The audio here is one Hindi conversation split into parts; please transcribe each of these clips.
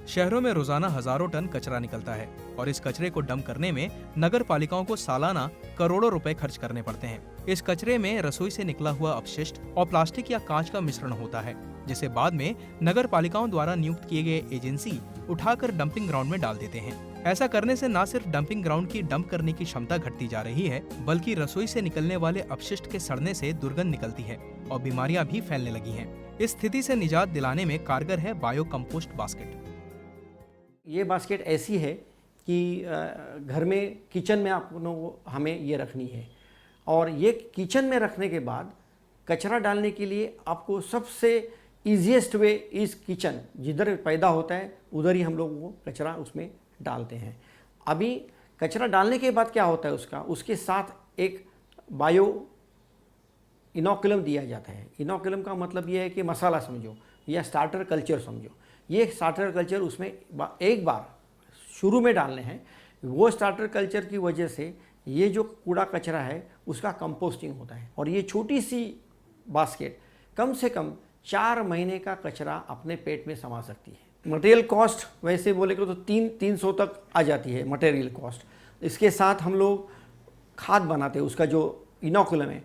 शहरों में रोजाना हजारों टन कचरा निकलता है और इस कचरे को डंप करने में नगर पालिकाओं को सालाना करोड़ों रुपए खर्च करने पड़ते हैं। इस कचरे में रसोई से निकला हुआ अपशिष्ट और प्लास्टिक या कांच का मिश्रण होता है, जिसे बाद में नगर पालिकाओं द्वारा नियुक्त किए गए एजेंसी उठाकर डंपिंग ग्राउंड में डाल देते हैं। ऐसा करने से न सिर्फ डंपिंग ग्राउंड की डंप करने की क्षमता घटती जा रही है, बल्कि रसोई से निकलने वाले अपशिष्ट के सड़ने से दुर्गंध निकलती है और बीमारियां भी फैलने लगी हैं। इस स्थिति से निजात दिलाने में कारगर है बायो कंपोस्ट बास्केट। ये बास्केट ऐसी है कि घर में किचन में हमें ये रखनी है, और ये किचन में रखने के बाद कचरा डालने के लिए आपको सबसे ईजीएस्ट वे इस किचन, जिधर पैदा होता है उधर ही हम लोग वो कचरा उसमें डालते हैं। अभी कचरा डालने के बाद क्या होता है, उसके साथ एक बायो इनोकुलम दिया जाता है। इनोकुलम का मतलब ये है कि मसाला समझो या स्टार्टर कल्चर समझो। ये स्टार्टर कल्चर उसमें एक बार शुरू में डालने हैं। वो स्टार्टर कल्चर की वजह से ये जो कूड़ा कचरा है उसका कंपोस्टिंग होता है, और ये छोटी सी बास्केट कम से कम 4 महीने का कचरा अपने पेट में समा सकती है। मटेरियल कॉस्ट वैसे बोले तो 300 तक आ जाती है मटेरियल कॉस्ट। इसके साथ हम लोग खाद बनाते हैं, उसका जो इनोकुलम है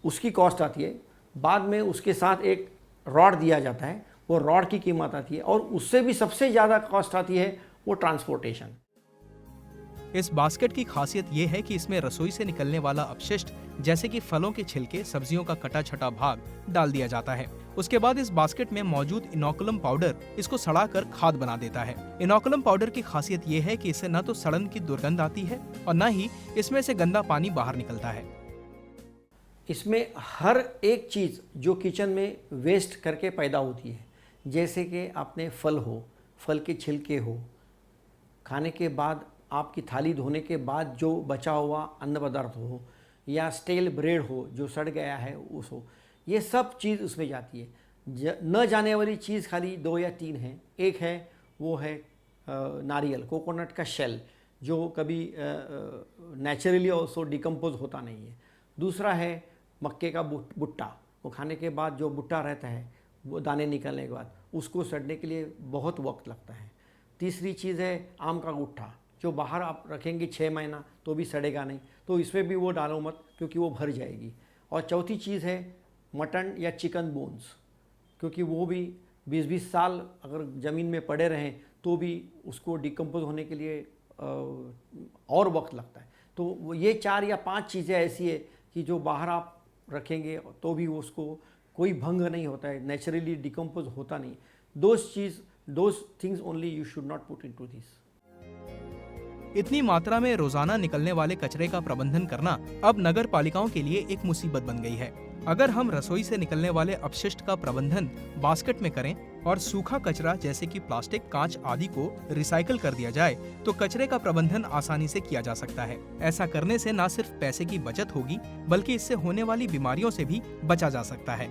उसकी कॉस्ट आती है। बाद में उसके साथ एक रॉड दिया जाता है, वो रॉड की कीमत आती है, और उससे भी सबसे ज़्यादा कॉस्ट आती है वो ट्रांसपोर्टेशन। इस बास्केट की खासियत ये है कि इसमें रसोई से निकलने वाला अपशिष्ट जैसे कि फलों के छिलके, सब्जियों का कटा छटा भाग डाल दिया जाता है। उसके बाद इस बास्केट में मौजूद इनोकुलम पाउडर इसको सड़ाकर खाद बना देता है। इनोकुलम पाउडर की खासियत ये है कि इससे न तो सड़न की दुर्गंध आती है और न ही इसमें से गंदा पानी बाहर निकलता है। इसमें हर एक चीज़ जो किचन में वेस्ट करके पैदा होती है, जैसे कि आपने फल के छिलके हो, खाने के बाद आपकी थाली धोने के बाद जो बचा हुआ अन्न पदार्थ हो, या स्टेल ब्रेड हो जो सड़ गया है उस हो, ये सब चीज़ उसमें जाती है। न जाने वाली चीज़ खाली 2 या 3 हैं। एक है वो है नारियल, कोकोनट का शेल, जो कभी नेचुरली ऑल्सो डिकम्पोज होता नहीं है। दूसरा है मक्के का भुट्टा, वो खाने के बाद जो भुट्टा रहता है वो दाने निकलने के बाद उसको सड़ने के लिए बहुत वक्त लगता है। तीसरी चीज़ है आम का गुट्ठा, जो बाहर आप रखेंगे 6 महीना तो भी सड़ेगा नहीं, तो इसमें भी वो डालो मत क्योंकि वो भर जाएगी। और चौथी चीज़ है मटन या चिकन बोन्स, क्योंकि वो भी 20-20 साल अगर ज़मीन में पड़े रहें तो भी उसको डिकम्पोज होने के लिए और वक्त लगता है। तो ये 4 या 5 चीज़ें ऐसी है कि जो बाहर आप रखेंगे तो भी उसको कोई भंग नहीं होता है, नेचुरली डिकम्पोज होता नहीं। those things only you should not put into this। इतनी मात्रा में रोजाना निकलने वाले कचरे का प्रबंधन करना अब नगर पालिकाओं के लिए एक मुसीबत बन गई है। अगर हम रसोई से निकलने वाले अपशिष्ट का प्रबंधन बास्केट में करें और सूखा कचरा जैसे कि प्लास्टिक, कांच आदि को रिसाइकल कर दिया जाए तो कचरे का प्रबंधन आसानी से किया जा सकता है। ऐसा करने से न सिर्फ पैसे की बचत होगी, बल्कि इससे होने वाली बीमारियों से भी बचा जा सकता है।